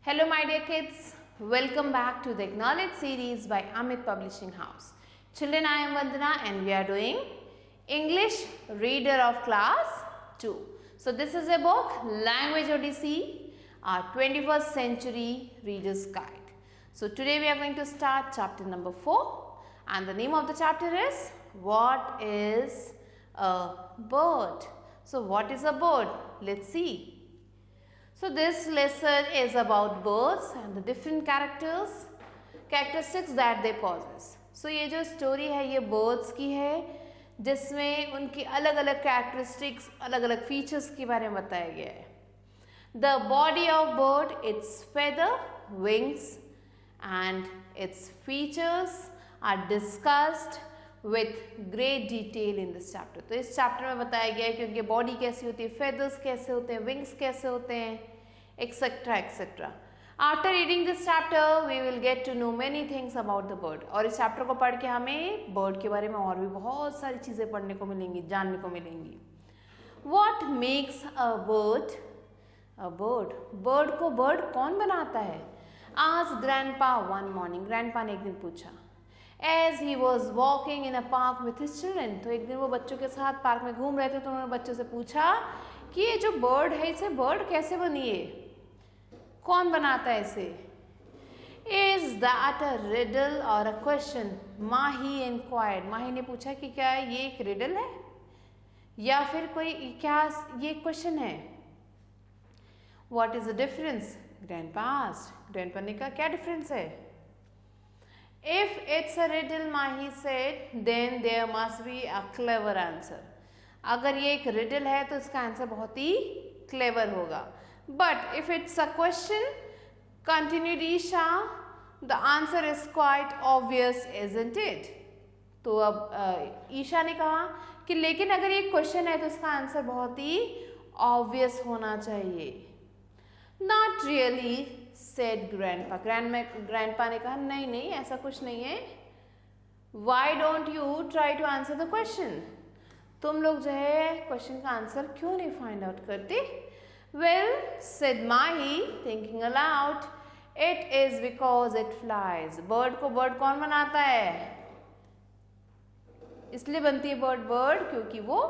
Hello my dear kids, welcome back to the Acknowledge series by Amit Publishing House. Children, I am Vandana and we are doing English Reader of Class 2. So this is a book, Language Odyssey, our 21st Century Reader's Guide. So today we are going to start chapter number 4 and the name of the chapter is What is a Bird? So what is a bird? Let's see. So this lesson is about birds and the different characteristics that they possess. So ये जो story है ये birds की है जिसमें उनकी अलग अलग characteristics, अलग अलग features के बारे में बताया गया है. The body of bird, its feather, wings and its features are discussed with great detail in this chapter. तो इस chapter में बताया गया है कि उनकी body कैसी होती है, feathers कैसे होते हैं, wings कैसे होते हैं, etc. etc. After reading this chapter, we will get to know many things about the bird. और इस chapter को पढ़ के हमें bird के बारे में और भी बहुत सारी चीज़ें पढ़ने को मिलेंगी, जानने को मिलेंगी. What makes a bird a bird? Bird को bird कौन बनाता है? Asked grandpa one morning. Grandpa ने एक दिन पूछा. As he was walking in a park with his children. तो एक दिन वो बच्चों के साथ पार्क में घूम रहे थे तो उन्होंने बच्चों से पूछा कि ये जो बर्ड है इसे बर्ड कैसे बनी है, कौन बनाता है इसे? Is that a riddle or a question? Mahi inquired. माही ने पूछा कि क्या ये एक रिडल है या फिर कोई क्या ये क्वेश्चन है? What is the difference? Grandpa asked. Grandpa ने कहा क्या डिफरेंस है? If it's a riddle, Mahi said, then there must be a clever answer. अगर ये एक riddle है तो इसका आंसर बहुत ही clever होगा. But if it's a question, continued Isha, the answer is quite obvious, isn't it? तो अब ईशा ने कहा कि लेकिन अगर ये क्वेश्चन है तो इसका आंसर बहुत ही ऑब्वियस होना चाहिए. Not really, said grandpa. Grandpa ने कहा नहीं नहीं ऐसा कुछ नहीं है. Why don't you try to answer the question? तुम लोग जो है क्वेश्चन का आंसर क्यों नहीं फाइंड आउट करते? Well, said Mahi, thinking aloud, it is because it flies. Bird को bird कौन बनाता है? इसलिए बनती है bird क्योंकि वो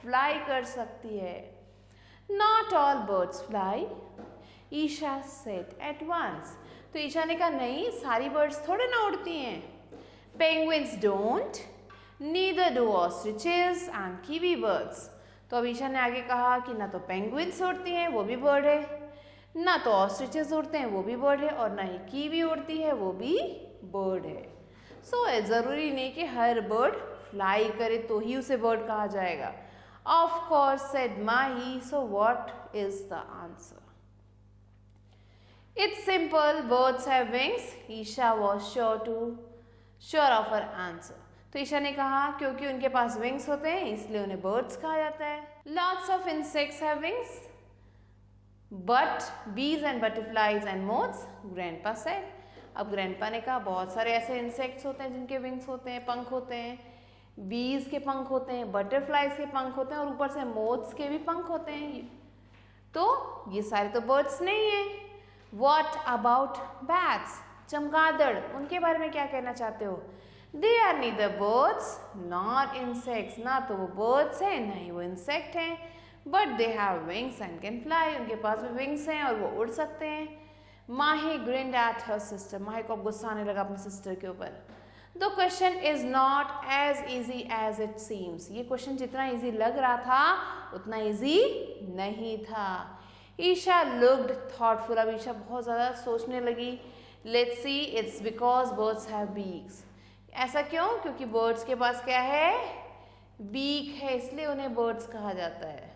fly कर सकती है. Not all birds fly. Isha said at once. तो ईशा ने कहा नहीं सारी बर्ड्स थोड़े ना उड़ती हैं. Penguins don't, neither do ostriches and kiwi birds. तो अब ईशा ने आगे कहा कि ना तो पेंगुइन्स उड़ती हैं वो भी बर्ड है, ना तो ऑस्ट्रिचेस उड़ते हैं वो भी बर्ड है और ना ही कीवी उड़ती है वो भी बर्ड है. सो ज़रूरी नहीं कि हर बर्ड फ्लाई करे तो ही उसे बर्ड कहा जाएगा. Of course said Mahi. So what is the answer? It's simple. Birds have wings. Isha was sure of her answer. तो ईशा ने कहा क्योंकि उनके पास विंग्स होते हैं इसलिए उन्हें बर्ड्स कहा जाता है. Lots of insects have wings, but bees and butterflies and moths, grandpa said. अब grandpa ने कहा बहुत सारे ऐसे इंसेक्ट्स होते हैं जिनके विंग्स होते हैं, पंख होते हैं, बीज के पंख होते हैं, बटरफ्लाइज के पंख होते हैं और ऊपर से मोथ्स के भी पंख होते हैं. तो ये सारे तो बर्ड्स नहीं है. What about bats? चमगादड़, उनके बारे में क्या कहना चाहते हो? They are neither birds nor insects. ना तो वो birds हैं ना ही वो insect हैं. But they have wings and can fly. उनके पास भी wings हैं और वो उड़ सकते हैं. Mahi grinned at her sister. माही को अब गुस्सा आने लगा अपनी सिस्टर के ऊपर. The question is not as easy as it seems. ये क्वेश्चन जितना इजी लग रहा था उतना इजी नहीं था. Isha looked thoughtful. अब ईशा बहुत ज़्यादा सोचने लगी. Let's see, it's because birds have beaks. ऐसा क्यों? क्योंकि बर्ड्स के पास क्या है? बीक है, इसलिए उन्हें बर्ड्स कहा जाता है.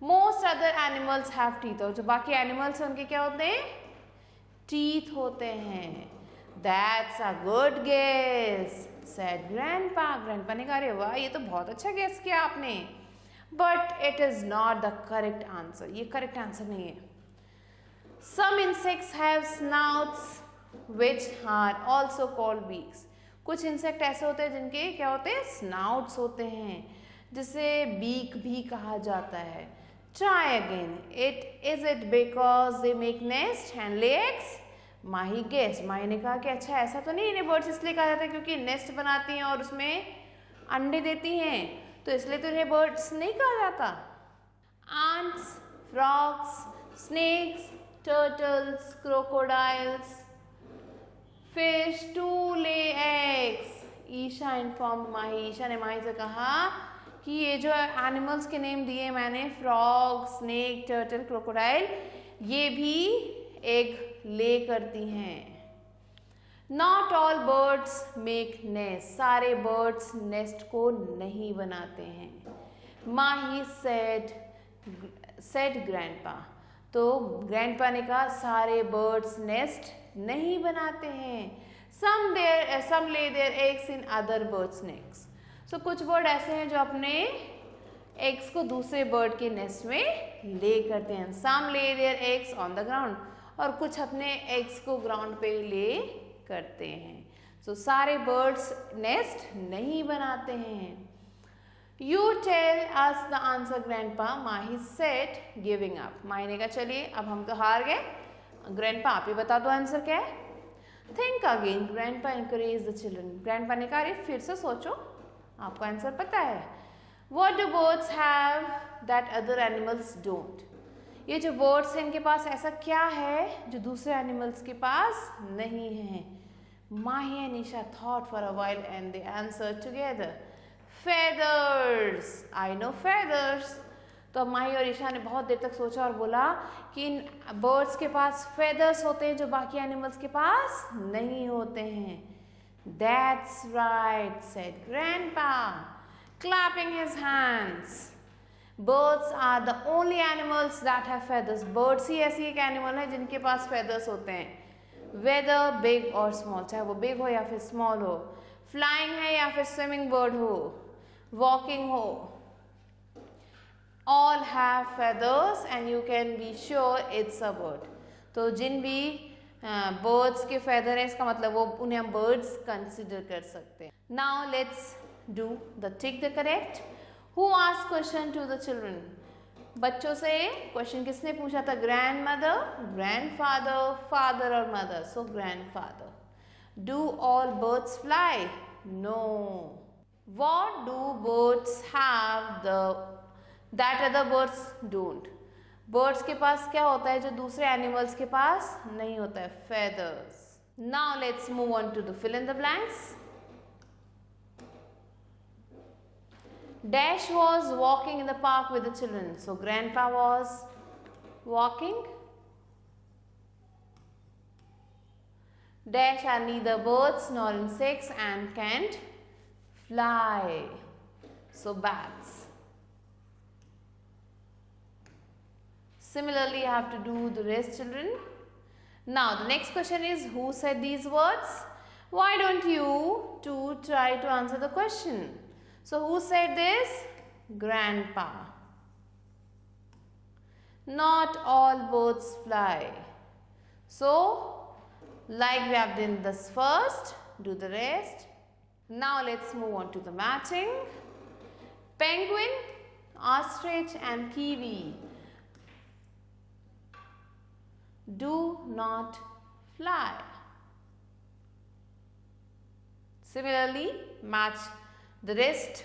Most other animals have teeth. और जो बाकी एनिमल्स हैं उनके क्या होते हैं? टीथ होते हैं. That's a good guess, said grandpa. Grandpa ने कहा अरे वाह ये तो बहुत अच्छा गेस किया आपने. But it is not the correct answer. ये correct answer नहीं है. Some insects have snouts which are also called beaks. कुछ इंसेक्ट ऐसे होते हैं जिनके क्या होते हैं? स्नाउट्स होते हैं जिसे बीक भी कहा जाता है. Try again. Is it because they make nest and lay eggs? Mahi guessed. माही ने कहा कि अच्छा ऐसा तो नहीं, इन्हें birds इसलिए कहा जाता है क्योंकि नेस्ट बनाती हैं और उसमें अंडे देती हैं, तो इसलिए तो इन्हें birds नहीं कहा जाता. Ants, frogs, snakes, turtles, crocodiles, fish too lay eggs. Isha inform Mahi. Isha ने माही से कहा कि ये जो एनिमल्स के नेम दिए मैंने, फ्रॉग, स्नेक, टर्टल, क्रोकोडाइल, ये भी एग ले करती हैं. Not all birds make nest. सारे बर्ड्स नेस्ट को नहीं बनाते हैं. माही सेड ग्रैंडपा. तो ग्रैंडपा ने कहा सारे बर्ड्स नेस्ट नहीं बनाते हैं. some lay their eggs in other birds' nests. So कुछ बर्ड ऐसे हैं जो अपने एग्स को दूसरे बर्ड के नेस्ट में ले करते हैं. Some lay their eggs on the ground. और कुछ अपने एग्स को ग्राउंड पे ले करते हैं. So सारे बर्ड्स नेस्ट नहीं बनाते हैं. You tell us the answer, Grandpa. Mahi said, giving up. माही ने कहा चलिए अब हम तो हार गए, ग्रैंडपा आप ही बता दो आंसर क्या है. Think again. Grandpa encouraged the children. Grandpa ने कहा अरे फिर से सोचो, आपको आंसर पता है. What do birds have that other animals don't? ये जो birds हैं इनके पास ऐसा क्या है जो दूसरे animals के पास नहीं है. Mahi and Isha thought for a while and they answered together. Feathers. I know feathers. तो माही और ईशा ने बहुत देर तक सोचा और बोला कि इन बर्ड्स के पास फेदर्स होते हैं जो बाकी एनिमल्स के पास नहीं होते हैं. That's right, said Grandpa, clapping his hands. Birds are the only animals that have feathers. Birds ही ऐसी एक एनिमल है जिनके पास फेदर्स होते हैं. Whether big or small, चाहे वो बिग हो या फिर स्मॉल हो, फ्लाइंग है या फिर स्विमिंग बर्ड हो, वॉकिंग हो, all have feathers and you can be sure it's a bird. तो जिन भी birds के feather है इसका मतलब वो उन्हें हम birds consider कर सकते हैं. Now let's do the tick the correct. Who asked question to the children? बच्चों से क्वेश्चन किसने पूछा था? grandmother, grandfather, father और mother. So grandfather. Do all birds fly? No. What do birds have that other birds don't? Birds के पास क्या होता है जो दूसरे animals के पास नहीं होता है? Feathers. Now let's move on to the fill in the blanks. Dash was walking in the park with the children. So Grandpa was walking. Dash are neither birds nor insects and can't fly. So bats. Similarly, you have to do the rest, children. Now, the next question is, who said these words? Why don't you two try to answer the question? So, who said this? Grandpa. Not all birds fly. So, like we have done this first, do the rest. Now, let's move on to the matching. Penguin, ostrich and kiwi do not fly. Similarly, match the rest.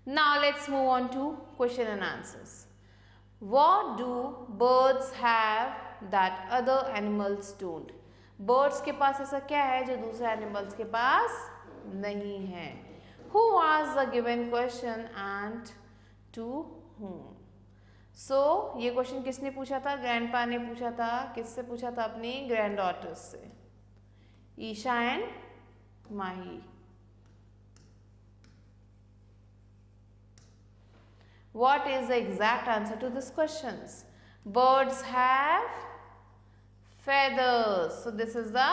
Now let's move on to question and answers. What do birds have that other animals don't? Birds के पास ऐसा क्या है जो दूसरे animals के पास नहीं है? Who asked the given question and to whom? So, ये क्वेश्चन किसने पूछा था? ग्रैंडपा ने पूछा था. किससे पूछा था? अपनी ग्रैंड डॉटर्स से, Isha and Mahi. What is the exact answer to these questions? Birds have feathers. So, this is the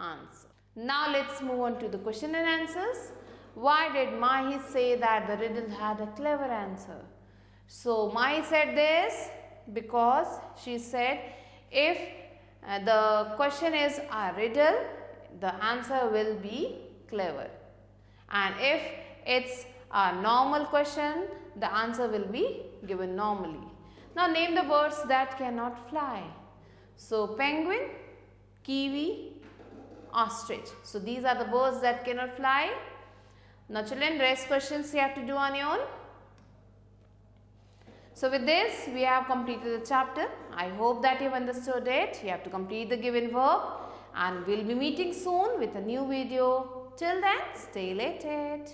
answer. Now, let's move on to the question and answers. Why did Mahi say that the riddle had a clever answer? So, Mahi said this because she said if the question is a riddle, the answer will be clever. And if it's a normal question, the answer will be given normally. Now name the birds that cannot fly. So penguin, kiwi, ostrich. So these are the birds that cannot fly. Now children, rest questions you have to do on your own. So with this, we have completed the chapter. I hope that you have understood it. You have to complete the given verb, and we'll be meeting soon with a new video. Till then, stay elated.